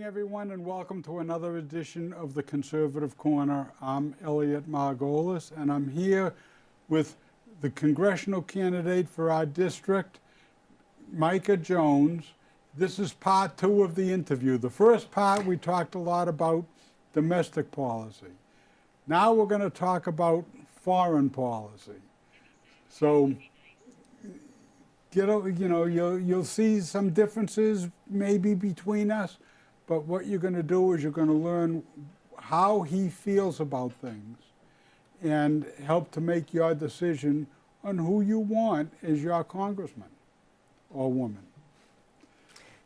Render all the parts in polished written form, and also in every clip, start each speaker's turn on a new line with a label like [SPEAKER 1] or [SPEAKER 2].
[SPEAKER 1] everyone, and welcome to another edition of the Conservative Corner. I'm Elliot Margolis, and I'm here with the congressional candidate for our district, Micah Jones. This is part two of the interview. The first part, we talked a lot about domestic policy. Now we're going to talk about foreign policy. So, you'll see some differences maybe between us, but what you're going to do is you're going to learn how he feels about things and help to make your decision on who you want as your congressman or woman.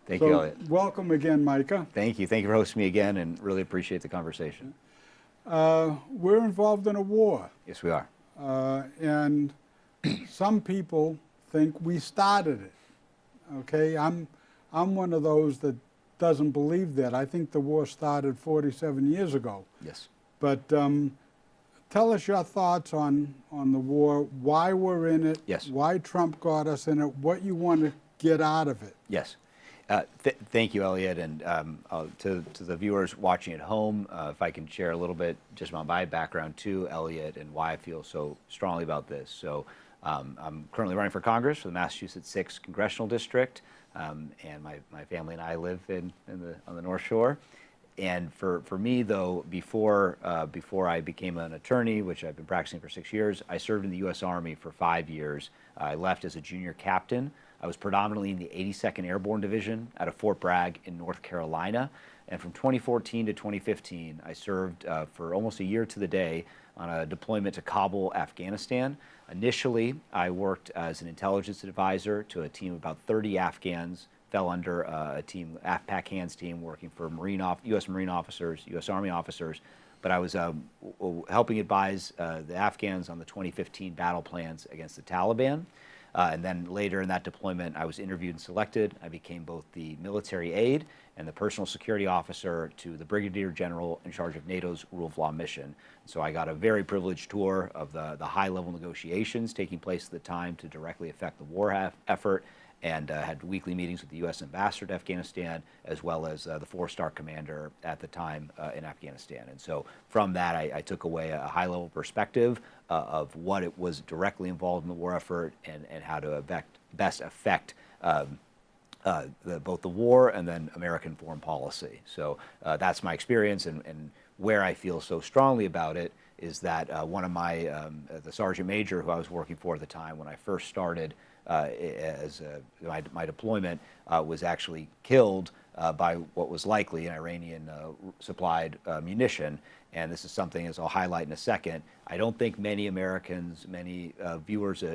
[SPEAKER 2] Thank you, Elliot.
[SPEAKER 1] Welcome again, Micah.
[SPEAKER 2] Thank you. Thank you for hosting me again, and really appreciate the conversation.
[SPEAKER 1] We're involved in a war.
[SPEAKER 2] Yes, we are.
[SPEAKER 1] And some people think we started it. Okay, I'm one of those that doesn't believe that. I think the war started 47 years ago.
[SPEAKER 2] Yes.
[SPEAKER 1] But tell us your thoughts on the war, why we're in it,
[SPEAKER 2] yes,
[SPEAKER 1] why Trump got us in it, what you want to get out of it.
[SPEAKER 2] Yes. Thank you, Elliot, and to the viewers watching at home, if I can share a little bit just about my background too, Elliot, and why I feel so strongly about this. So I'm currently running for Congress for the Massachusetts 6th Congressional District, and my family and I live on the North Shore. And for me, though, before I became an attorney, which I've been practicing for 6 years, I served in the U.S. Army for 5 years. I left as a junior captain. I was predominantly in the 82nd Airborne Division out of Fort Bragg in North Carolina. And from 2014 to 2015, I served for almost a year to the day on a deployment to Kabul, Afghanistan. Initially, I worked as an intelligence advisor to a team of about 30 Afghans, fell under a team, AFPAC HANDS team, working for U.S. Marine officers, U.S. Army officers. But I was helping advise the Afghans on the 2015 battle plans against the Taliban. And then later in that deployment, I was interviewed and selected. I became both the military aide and the personal security officer to the Brigadier General in charge of NATO's Rule of Law mission. So I got a very privileged tour of the high-level negotiations taking place at the time to directly affect the war effort, and had weekly meetings with the U.S. ambassador to Afghanistan, as well as the four-star commander at the time in Afghanistan. And so from that, I took away a high-level perspective of what it was directly involved in the war effort and how to best affect both the war and then American foreign policy. So that's my experience, and where I feel so strongly about it is that one of the sergeant major who I was working for at the time when I first started my deployment was actually killed by what was likely an Iranian supplied munition. And this is something, as I'll highlight in a second, I don't think many Americans, many viewers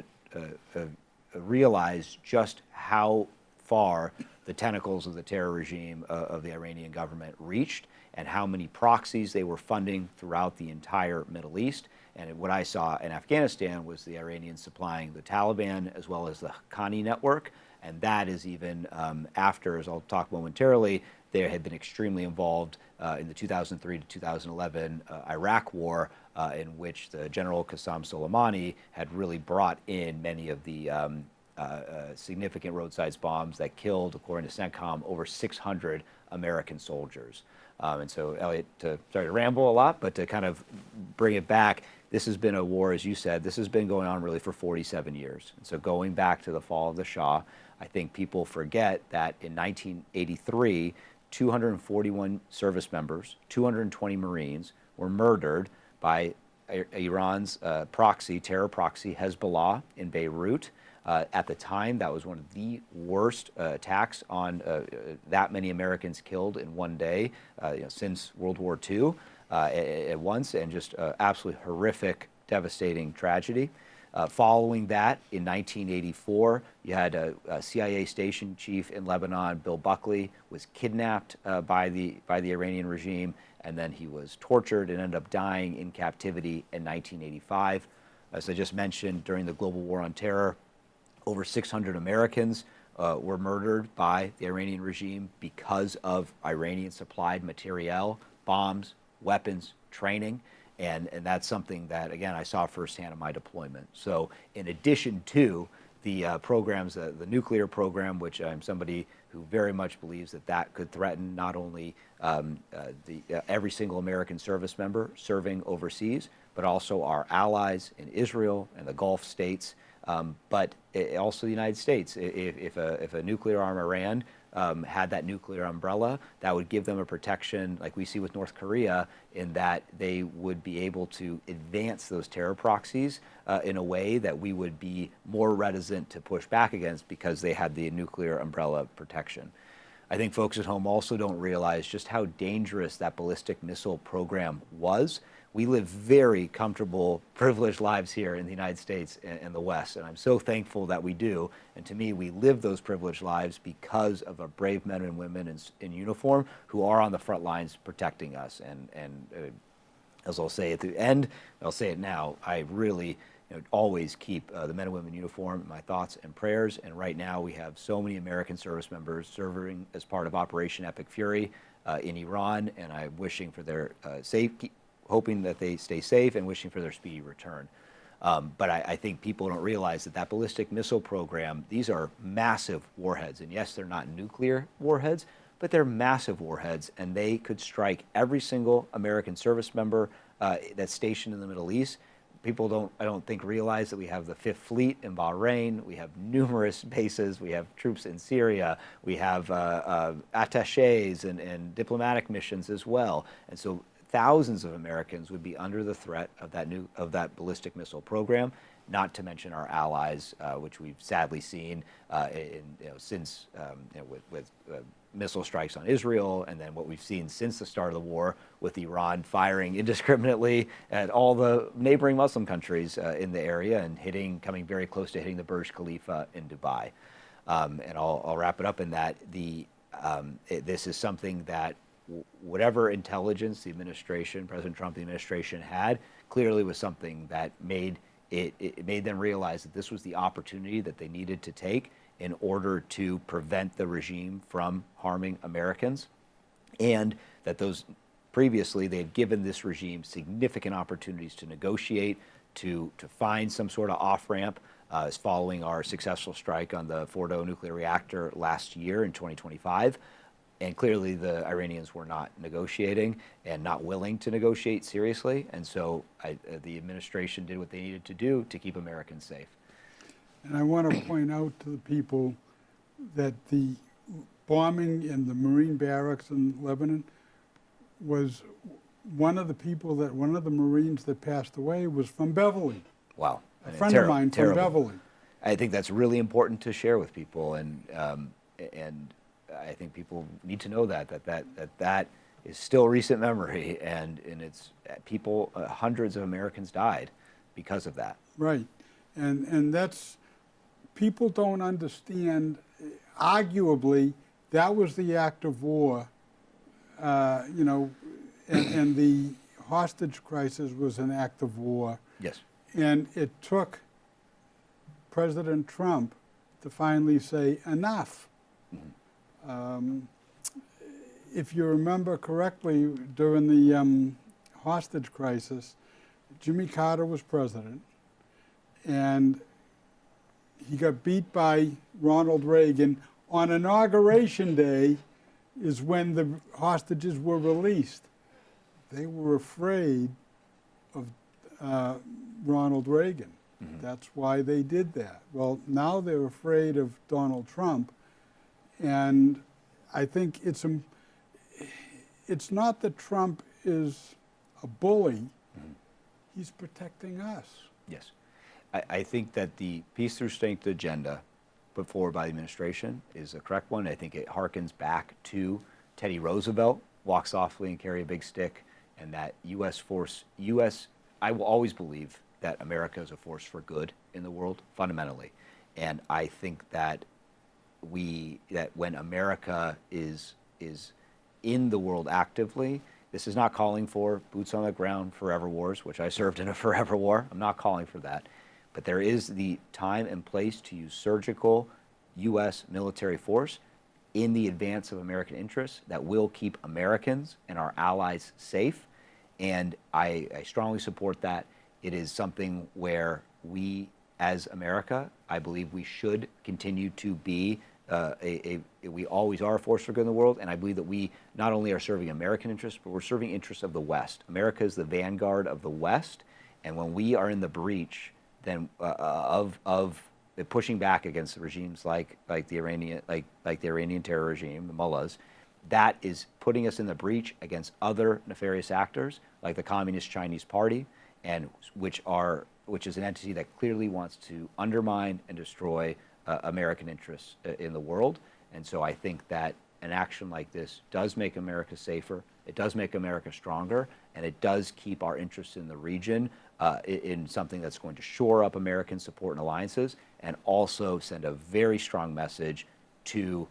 [SPEAKER 2] realize just how far the tentacles of the terror regime of the Iranian government reached, and how many proxies they were funding throughout the entire Middle East. And what I saw in Afghanistan was the Iranians supplying the Taliban as well as the Haqqani network. And that is even after, as I'll talk momentarily, they had been extremely involved in the 2003 to 2011 Iraq war, in which the General Qasem Soleimani had really brought in many of the significant roadside bombs that killed, according to CENTCOM, over 600 American soldiers. And so, Elliot, sorry to ramble a lot, but to kind of bring it back, this has been a war, as you said, this has been going on really for 47 years. And so going back to the fall of the Shah, I think people forget that in 1983, 241 service members, 220 Marines were murdered by Iran's terror proxy, Hezbollah in Beirut. At the time, that was one of the worst attacks on that many Americans killed in one day since World War II at once, and just absolutely horrific, devastating tragedy. Following that, in 1984, you had a CIA station chief in Lebanon, Bill Buckley, was kidnapped by the Iranian regime, and then he was tortured and ended up dying in captivity in 1985. As I just mentioned, during the global war on terror, over 600 Americans were murdered by the Iranian regime because of Iranian-supplied materiel, bombs, weapons, training. And that's something that, again, I saw firsthand in my deployment. So in addition to the programs, the nuclear program, which I'm somebody who very much believes that that could threaten not only every single American service member serving overseas, but also our allies in Israel and the Gulf states, but also the United States. If a nuclear armed Iran had that nuclear umbrella, that would give them a protection like we see with North Korea, in that they would be able to advance those terror proxies in a way that we would be more reticent to push back against, because they had the nuclear umbrella protection. I think folks at home also don't realize just how dangerous that ballistic missile program was. We live very comfortable, privileged lives here in the United States and the West, and I'm so thankful that we do. And to me, we live those privileged lives because of our brave men and women in uniform who are on the front lines protecting us. And as I'll say at the end, I'll say it now, I really always keep the men and women in uniform in my thoughts and prayers. And right now we have so many American service members serving as part of Operation Epic Fury in Iran, and I'm wishing for their hoping that they stay safe and wishing for their speedy return. But I think people don't realize that that ballistic missile program, these are massive warheads. And yes, they're not nuclear warheads, but they're massive warheads, and they could strike every single American service member that's stationed in the Middle East. People I don't think realize that we have the Fifth Fleet in Bahrain, we have numerous bases, we have troops in Syria, we have attaches and diplomatic missions as well. And so thousands of Americans would be under the threat of that ballistic missile program, not to mention our allies, which we've sadly seen since with missile strikes on Israel, and then what we've seen since the start of the war with Iran firing indiscriminately at all the neighboring Muslim countries in the area and coming very close to hitting the Burj Khalifa in Dubai. And I'll wrap it up in that this is something that whatever intelligence the administration, President Trump, the administration had, clearly was something that made them realize that this was the opportunity that they needed to take in order to prevent the regime from harming Americans, and that previously they had given this regime significant opportunities to negotiate, to find some sort of off-ramp as following our successful strike on the Fordo nuclear reactor last year in 2025. And clearly the Iranians were not negotiating and not willing to negotiate seriously. And so the administration did what they needed to do to keep Americans safe.
[SPEAKER 1] And I want to point out to the people that the bombing in the Marine barracks in Lebanon was one of the Marines that passed away was from Beverly.
[SPEAKER 2] Wow.
[SPEAKER 1] A friend of mine from Beverly.
[SPEAKER 2] I think that's really important to share with people, and I think people need to know that is still recent memory, and it's people, hundreds of Americans died because of that.
[SPEAKER 1] Right, and that's, people don't understand, arguably, that was the act of war, and the hostage crisis was an act of war.
[SPEAKER 2] Yes.
[SPEAKER 1] And it took President Trump to finally say enough. Mm-hmm. If you remember correctly, during the hostage crisis, Jimmy Carter was president, and he got beat by Ronald Reagan. On Inauguration Day is when the hostages were released. They were afraid of Ronald Reagan. Mm-hmm. That's why they did that. Well, now they're afraid of Donald Trump, and I think it's not that Trump is a bully. Mm-hmm. He's protecting us.
[SPEAKER 2] Yes. I think that the peace through strength agenda put forward by the administration is a correct one. I think it harkens back to Teddy Roosevelt, walk softly and carry a big stick, and that I will always believe that America is a force for good in the world, fundamentally. And I think that when America is in the world actively, this is not calling for boots on the ground forever wars, which I served in a forever war. I'm not calling for that. But there is the time and place to use surgical U.S. military force in the advance of American interests that will keep Americans and our allies safe. And I strongly support that. It is something where we, as America, I believe we should continue to be we always are a force for good in the world, and I believe that we not only are serving American interests, but we're serving interests of the West. America is the vanguard of the West, and when we are in the breach, then of pushing back against regimes like the Iranian terror regime, the mullahs, that is putting us in the breach against other nefarious actors like the Communist Chinese Party, and which is an entity that clearly wants to undermine and destroy American interests in the world. And so I think that an action like this does make America safer, it does make America stronger, and it does keep our interests in the region in something that's going to shore up American support and alliances, and also send a very strong message to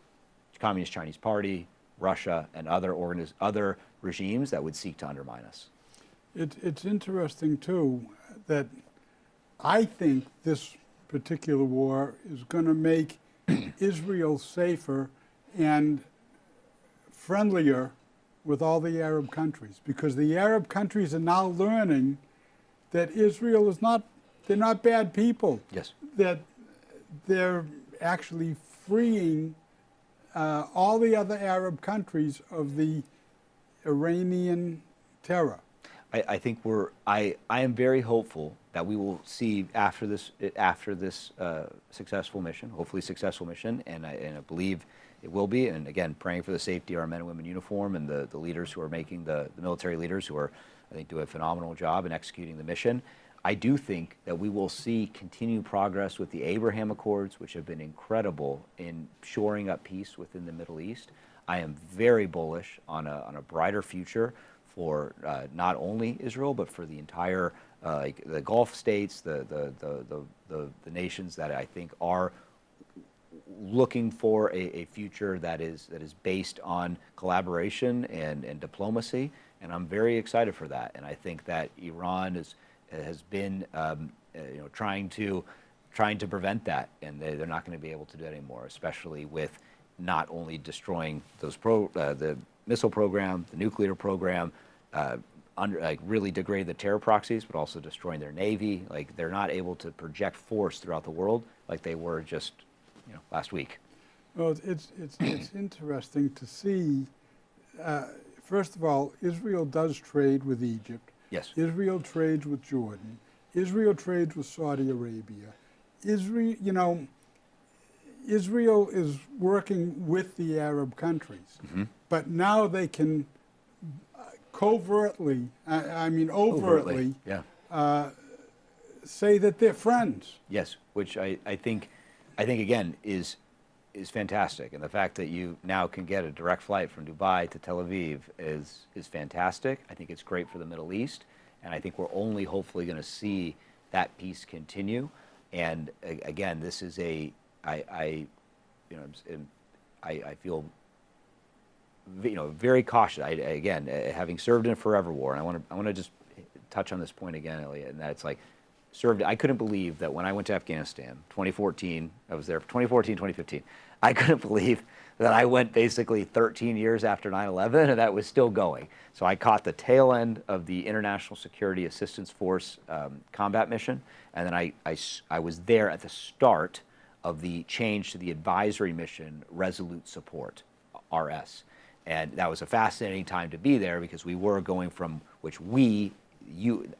[SPEAKER 2] Communist Chinese Party, Russia, and other regimes that would seek to undermine us.
[SPEAKER 1] It's interesting, too, that I think this particular war is going to make Israel safer and friendlier with all the Arab countries, because the Arab countries are now learning that Israel is they're not bad people.
[SPEAKER 2] Yes.
[SPEAKER 1] That they're actually freeing all the other Arab countries of the Iranian terror.
[SPEAKER 2] I think I am very hopeful that we will see after this successful mission, hopefully successful mission, and I believe it will be. And again, praying for the safety of our men and women in uniform and the leaders who are making the military leaders who are, I think, do a phenomenal job in executing the mission. I do think that we will see continued progress with the Abraham Accords, which have been incredible in shoring up peace within the Middle East. I am very bullish on a brighter future for not only Israel, but for the entire the Gulf states, the nations that I think are looking for a future that is based on collaboration and diplomacy, and I'm very excited for that. And I think that Iran has been trying to prevent that, and they're not going to be able to do that anymore, especially with not only destroying those the missile program, the nuclear program, really degrade the terror proxies, but also destroying their navy. Like, they're not able to project force throughout the world like they were just last week.
[SPEAKER 1] Well, it's interesting to see. First of all, Israel does trade with Egypt.
[SPEAKER 2] Yes.
[SPEAKER 1] Israel trades with Jordan. Israel trades with Saudi Arabia. Israel is working with the Arab countries, but now they can covertly, overtly, say that they're friends.
[SPEAKER 2] Yes, which I think again is fantastic, and the fact that you now can get a direct flight from Dubai to Tel Aviv is fantastic. I think it's great for the Middle East, and I think we're only hopefully going to see that peace continue. And again, this is I feel very cautious. Again, having served in a forever war, and I want to just touch on this point again, Elliot, and that it's like I couldn't believe that when I went to Afghanistan, 2014, I was there for 2014, 2015. I couldn't believe that I went basically 13 years after 9/11, and that was still going. So I caught the tail end of the International Security Assistance Force combat mission, and then I was there at the start of the change to the advisory mission, Resolute Support, RS. And that was a fascinating time to be there, because we were going from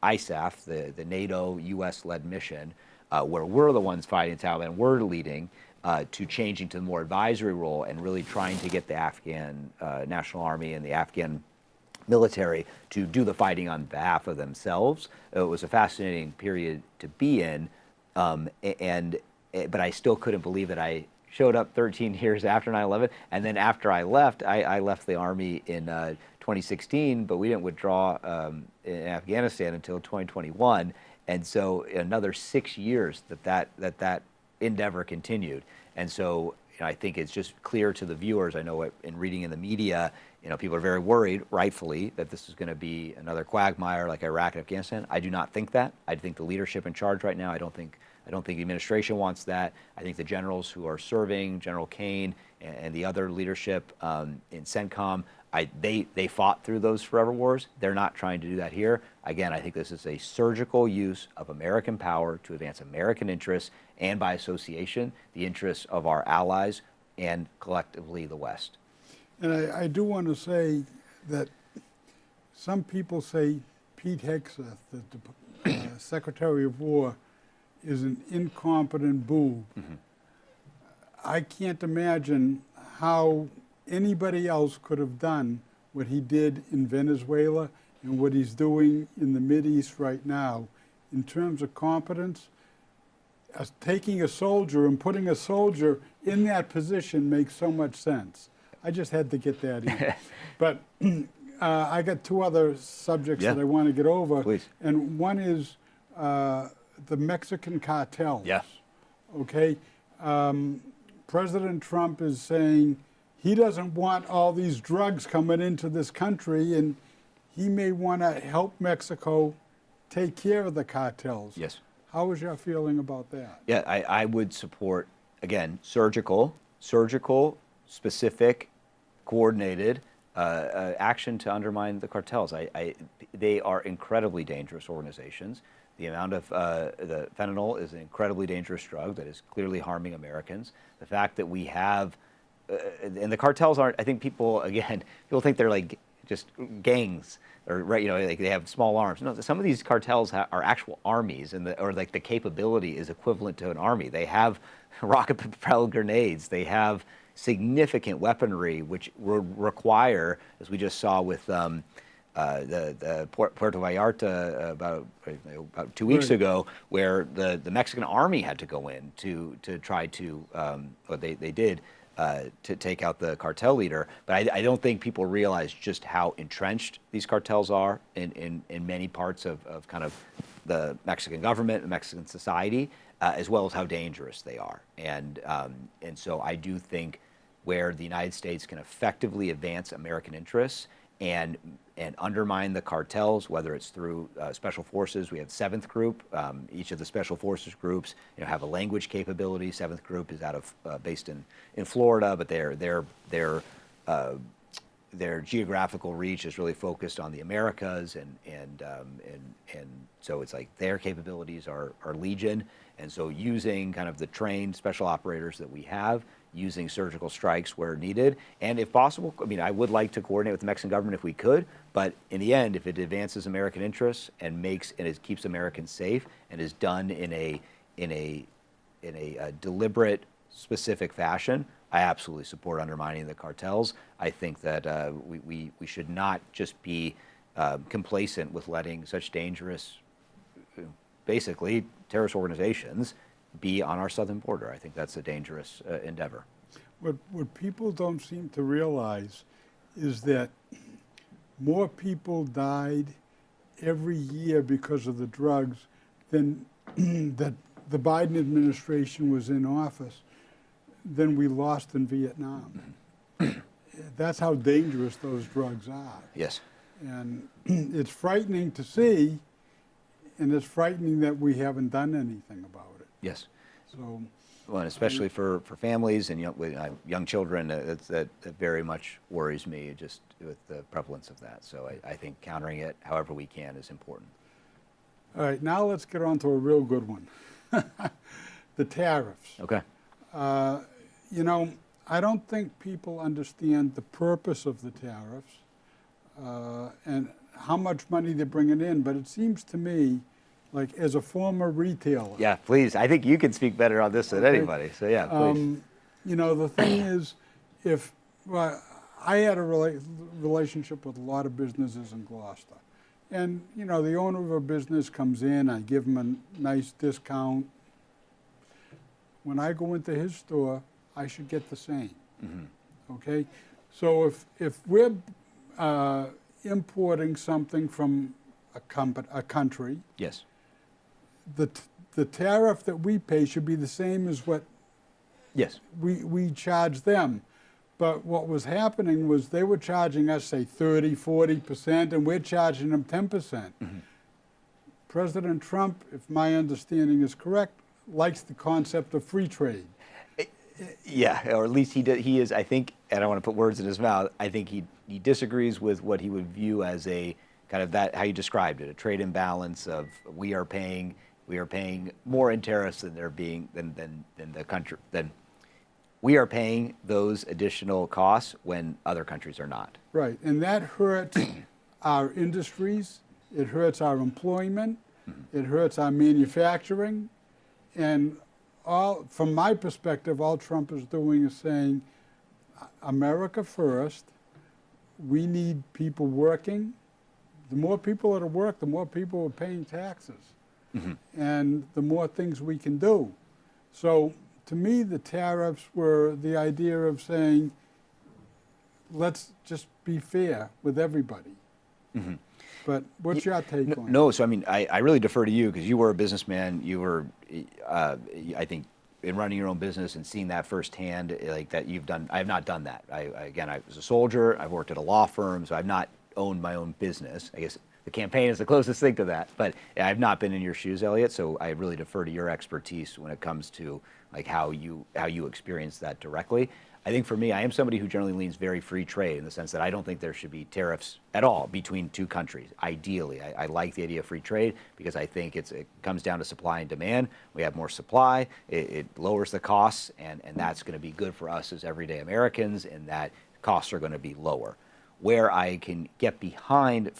[SPEAKER 2] ISAF, the NATO U.S.-led mission, where we're the ones fighting Taliban, we're leading, to changing to the more advisory role and really trying to get the Afghan National Army and the Afghan military to do the fighting on behalf of themselves. It was a fascinating period to be in, but I still couldn't believe that I showed up 13 years after 9/11, and then after I left the Army in 2016, but we didn't withdraw in Afghanistan until 2021, and so another 6 years that endeavor continued. And so I think it's just clear to the viewers. I know in reading in the media, people are very worried, rightfully, that this is going to be another quagmire like Iraq and Afghanistan. I do not think that. I think the leadership in charge right now, I don't think the administration wants that. I think the generals who are serving, General Kane and the other leadership in CENTCOM, they fought through those forever wars. They're not trying to do that here. Again, I think this is a surgical use of American power to advance American interests, and by association, the interests of our allies and collectively the West.
[SPEAKER 1] And I do want to say that some people say Pete Hegseth, the Secretary of War, is an incompetent boob. I can't imagine how anybody else could have done what he did in Venezuela and what he's doing in the Mideast right now. In terms of competence, taking a soldier and putting a soldier in that position makes so much sense. I just had to get that in. But I got two other subjects that I want to get over.
[SPEAKER 2] Please.
[SPEAKER 1] And one is the Mexican cartels.
[SPEAKER 2] Yeah.
[SPEAKER 1] Okay? President Trump is saying he doesn't want all these drugs coming into this country, and he may want to help Mexico take care of the cartels.
[SPEAKER 2] Yes.
[SPEAKER 1] How is your feeling about that?
[SPEAKER 2] Yeah, I would support, again, surgical, specific, coordinated action to undermine the cartels. They are incredibly dangerous organizations. The amount of the fentanyl is an incredibly dangerous drug that is clearly harming Americans. The fact that we have, and the cartels aren't, I think people think they're like just gangs, or like they have small arms. No, some of these cartels are actual armies, or like the capability is equivalent to an army. They have rocket-propelled grenades. They have significant weaponry, which would require, as we just saw with the Puerto Vallarta about 2 weeks ago, where the Mexican army had to go in to try to, or they did, to take out the cartel leader. But I don't think people realize just how entrenched these cartels are in many parts of kind of the Mexican government and Mexican society, as well as how dangerous they are. And so I do think where the United States can effectively advance American interests and undermine the cartels, whether it's through special forces. We have 7th Group. Each of the special forces groups, have a language capability. 7th Group is based in Florida, but their geographical reach is really focused on the Americas, and so it's like their capabilities are legion. And so using kind of the trained special operators that we have, using surgical strikes where needed, and if possible, I would like to coordinate with the Mexican government if we could, but in the end, if it advances American interests and it keeps Americans safe and is done in a deliberate, specific fashion, I absolutely support undermining the cartels. I think that we should not just be complacent with letting such dangerous, basically terrorist organizations be on our southern border. I think that's a dangerous endeavor.
[SPEAKER 1] What people don't seem to realize is that more people died every year because of the drugs than that the Biden administration was in office than we lost in Vietnam. That's how dangerous those drugs are.
[SPEAKER 2] Yes.
[SPEAKER 1] And it's frightening to see, and it's frightening that we haven't done anything about it.
[SPEAKER 2] Yes.
[SPEAKER 1] So,
[SPEAKER 2] well, and especially for families and young children, that very much worries me, just with the prevalence of that. So I think countering it however we can is important.
[SPEAKER 1] all right, now let's get on to a real good one. The tariffs.
[SPEAKER 2] Okay.
[SPEAKER 1] I don't think people understand the purpose of the tariffs and how much money they're bringing in, but it seems to me like as a former retailer.
[SPEAKER 2] Yeah, please. I think you can speak better on this than anybody. So yeah, please.
[SPEAKER 1] The thing is, I had a relationship with a lot of businesses in Gloucester. And, the owner of a business comes in, I give him a nice discount. When I go into his store, I should get the same. Mm-hmm. Okay? So if we're importing something from a country,
[SPEAKER 2] yes,
[SPEAKER 1] the tariff that we pay should be the same as what
[SPEAKER 2] yes
[SPEAKER 1] we charge them. But what was happening was they were charging us, say, 30, 40%, and we're charging them 10%. Mm-hmm. President Trump, if my understanding is correct, likes the concept of free trade.
[SPEAKER 2] Yeah, or at least he is, I think, and I don't want to put words in his mouth, I think he disagrees with what he would view as a kind of that, how you described it, a trade imbalance of we are paying more in tariffs than they're being than the country than we are paying those additional costs when other countries are not.
[SPEAKER 1] Right, and that hurts our industries, it hurts our employment, it hurts our manufacturing, and from my perspective, all Trump is doing is saying, America first, we need people working. The more people that are work, the more people are paying taxes, and the more things we can do. So to me, the tariffs were the idea of saying, let's just be fair with everybody. But what's your take on it?
[SPEAKER 2] No, so I mean, I really defer to you because you were a businessman. You were, I think, in running your own business and seeing that firsthand, like that you've done. I have not done that. Again, I was a soldier. I've worked at a law firm, so I've not owned my own business. I guess the campaign is the closest thing to that. But I've not been in your shoes, Elliot. So I really defer to your expertise when it comes to like how you experience that directly. I think for me, I am somebody who generally leans very free trade in the sense that I don't think there should be tariffs at all between two countries. Ideally, I like the idea of free trade because I think it comes down to supply and demand. We have more supply, it lowers the costs, and that's going to be good for us as everyday Americans, and that costs are going to be lower. Where I can get behind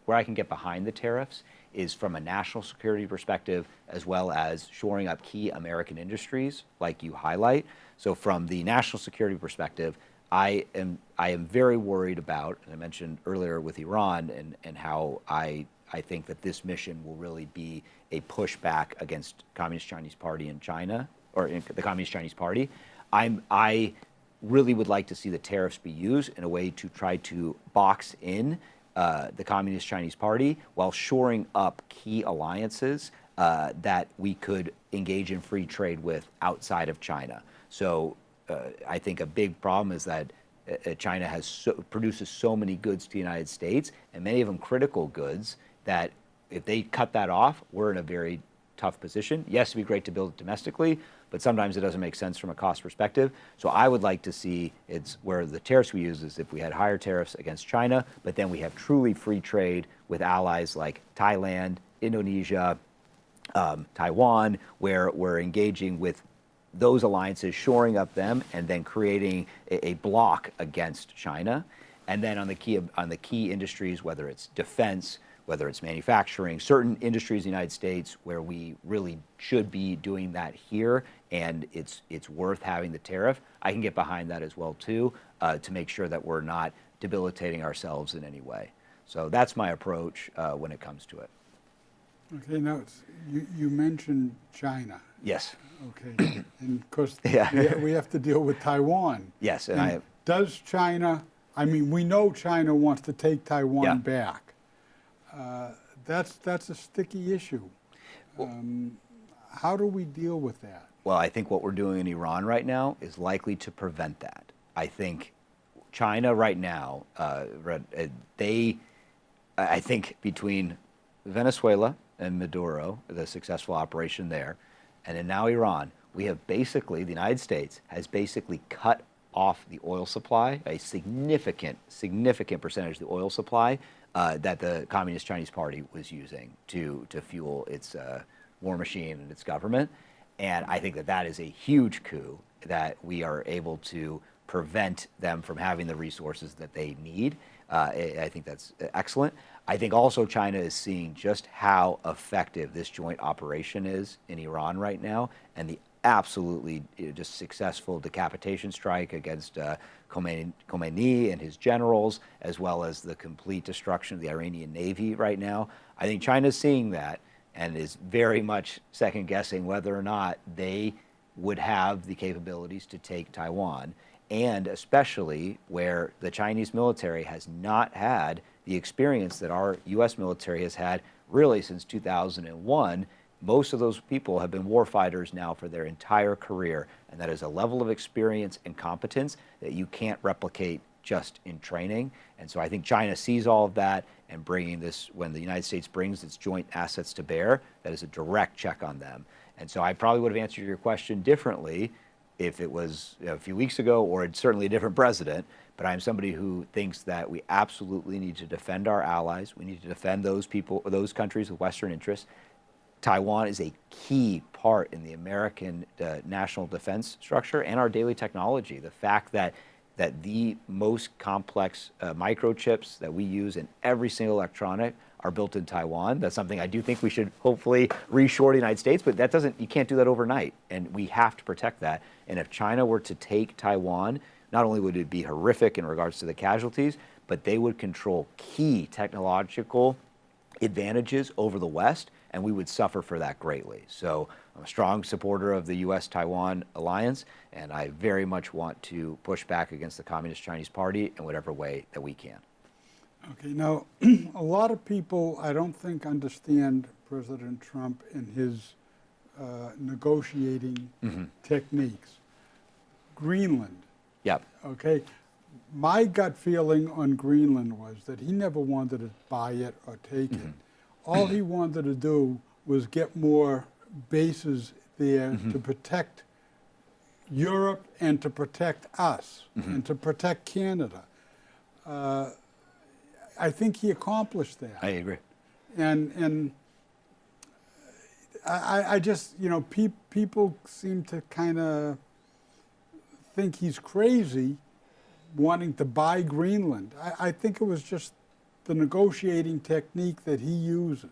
[SPEAKER 2] where I can get behind the tariffs is from a national security perspective, as well as shoring up key American industries, like you highlight. So from the national security perspective, I am very worried about, as I mentioned earlier with Iran, and how I think that this mission will really be a pushback against Communist Chinese Party in China, or the Communist Chinese Party. I really would like to see the tariffs be used in a way to try to box in the Communist Chinese Party while shoring up key alliances that we could engage in free trade with outside of China. So I think a big problem is that China produces so many goods to the United States, and many of them critical goods, that if they cut that off, we're in a very tough position. Yes, it'd be great to build it domestically, but sometimes it doesn't make sense from a cost perspective. So I would like to see it's where the tariffs we use is if we had higher tariffs against China, but then we have truly free trade with allies like Thailand, Indonesia, Taiwan, where we're engaging with those alliances, shoring up them, and then creating a block against China. And then on the key industries, whether it's defense, whether it's manufacturing, certain industries in the United States where we really should be doing that here, and it's worth having the tariff. I can get behind that as well too, to make sure that we're not debilitating ourselves in any way. So that's my approach when it comes to it.
[SPEAKER 1] Okay, now you mentioned China.
[SPEAKER 2] Yes.
[SPEAKER 1] Okay, and of course
[SPEAKER 2] Yeah.
[SPEAKER 1] we have to deal with Taiwan.
[SPEAKER 2] Yes,
[SPEAKER 1] does China? I mean, we know China wants to take Taiwan back. That's a sticky issue. How do we deal with that?
[SPEAKER 2] Well, I think what we're doing in Iran right now is likely to prevent that. I think China right now, I think between Venezuela and Maduro, the successful operation there, and then now Iran, we have basically, the United States has basically cut off the oil supply, a significant percentage of the oil supply that the Communist Chinese Party was using to fuel its war machine and its government. And I think that is a huge coup, that we are able to prevent them from having the resources that they need. I think that's excellent. I think also China is seeing just how effective this joint operation is in Iran right now, and the absolutely just successful decapitation strike against Khomeini and his generals, as well as the complete destruction of the Iranian Navy right now. I think China's seeing that and is very much second guessing whether or not they would have the capabilities to take Taiwan, and especially where the Chinese military has not had the experience that our U.S. military has had really since 2001. Most of those people have been warfighters now for their entire career, and that is a level of experience and competence that you can't replicate just in training. And so I think China sees all of that, and bringing this, when the United States brings its joint assets to bear, that is a direct check on them. And so I probably would have answered your question differently if it was a few weeks ago, or it's certainly a different president. But I'm somebody who thinks that we absolutely need to defend our allies. We need to defend those people, those countries with Western interests. Taiwan is a key part in the American national defense structure and our daily technology. The fact that the most complex microchips that we use in every single electronic are built in Taiwan. That's something I do think we should hopefully reshore the United States, but you can't do that overnight, and we have to protect that. And if China were to take Taiwan, not only would it be horrific in regards to the casualties, but they would control key technological advantages over the West, and we would suffer for that greatly. So I'm a strong supporter of the U.S.-Taiwan alliance, and I very much want to push back against the Communist Chinese Party in whatever way that we can.
[SPEAKER 1] Okay, now, a lot of people, I don't think, understand President Trump and his negotiating techniques. Greenland.
[SPEAKER 2] Yep.
[SPEAKER 1] Okay, my gut feeling on Greenland was that he never wanted to buy it or take it. All he wanted to do was get more bases there to protect Europe and to protect us and to protect Canada. I think he accomplished that.
[SPEAKER 2] I agree.
[SPEAKER 1] And I just, you know, people seem to kind of think he's crazy wanting to buy Greenland. I think it was just the negotiating technique that he uses.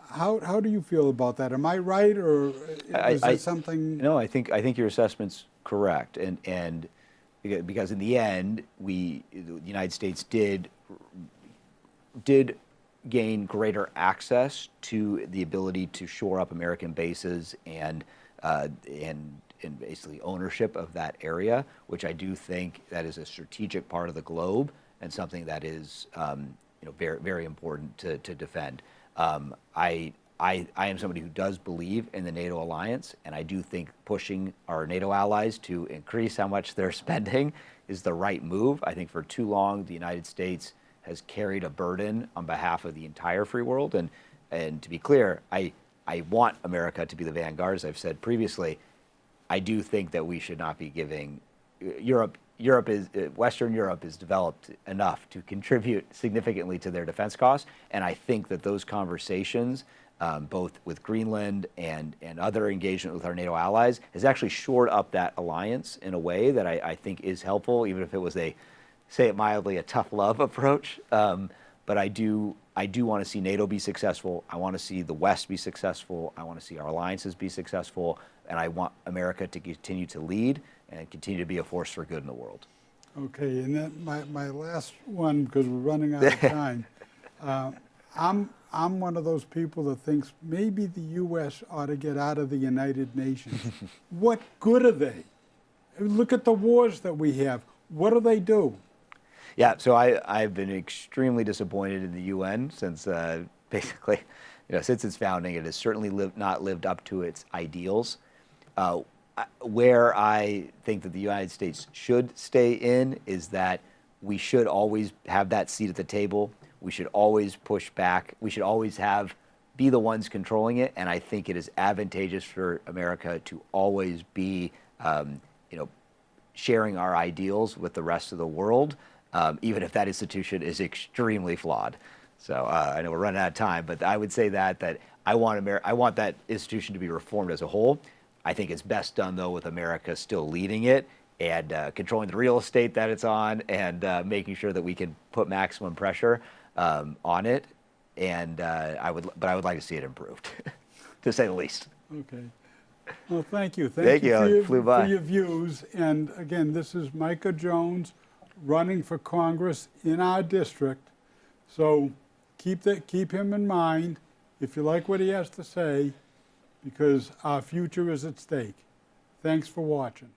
[SPEAKER 1] How do you feel about that? Am I right, or is it something?
[SPEAKER 2] No, I think your assessment's correct, and because in the end, the United States did gain greater access to the ability to shore up American bases and basically ownership of that area, which I do think that is a strategic part of the globe and something that is very, very important to defend. I am somebody who does believe in the NATO alliance, and I do think pushing our NATO allies to increase how much they're spending is the right move. I think for too long the United States has carried a burden on behalf of the entire free world, and to be clear, I want America to be the vanguard, as I've said previously. I do think that we should not be giving Western Europe is developed enough to contribute significantly to their defense costs, and I think that those conversations, both with Greenland and other engagement with our NATO allies, has actually shored up that alliance in a way that I think is helpful, even if it was say it mildly, a tough love approach. But I do want to see NATO be successful. I want to see the West be successful. I want to see our alliances be successful, and I want America to continue to lead and continue to be a force for good in the world.
[SPEAKER 1] Okay, and then my last one, because we're running out of time. I'm one of those people that thinks maybe the U.S. ought to get out of the United Nations. What good are they? Look at the wars that we have. What do they do?
[SPEAKER 2] Yeah, so I've been extremely disappointed in the UN since basically, since its founding. It has certainly not lived up to its ideals. Where I think that the United States should stay in is that we should always have that seat at the table. We should always push back. We should always be the ones controlling it. And I think it is advantageous for America to always be, sharing our ideals with the rest of the world, even if that institution is extremely flawed. So I know we're running out of time, but I would say that I want that institution to be reformed as a whole. I think it's best done, though, with America still leading it and controlling the real estate that it's on, and making sure that we can put maximum pressure on it. And I would like to see it improved, to say the least.
[SPEAKER 1] Okay. Well, thank you.
[SPEAKER 2] Thank you.
[SPEAKER 1] For your views. And again, this is Micah Jones running for Congress in our district. So keep him in mind if you like what he has to say, because our future is at stake. Thanks for watching.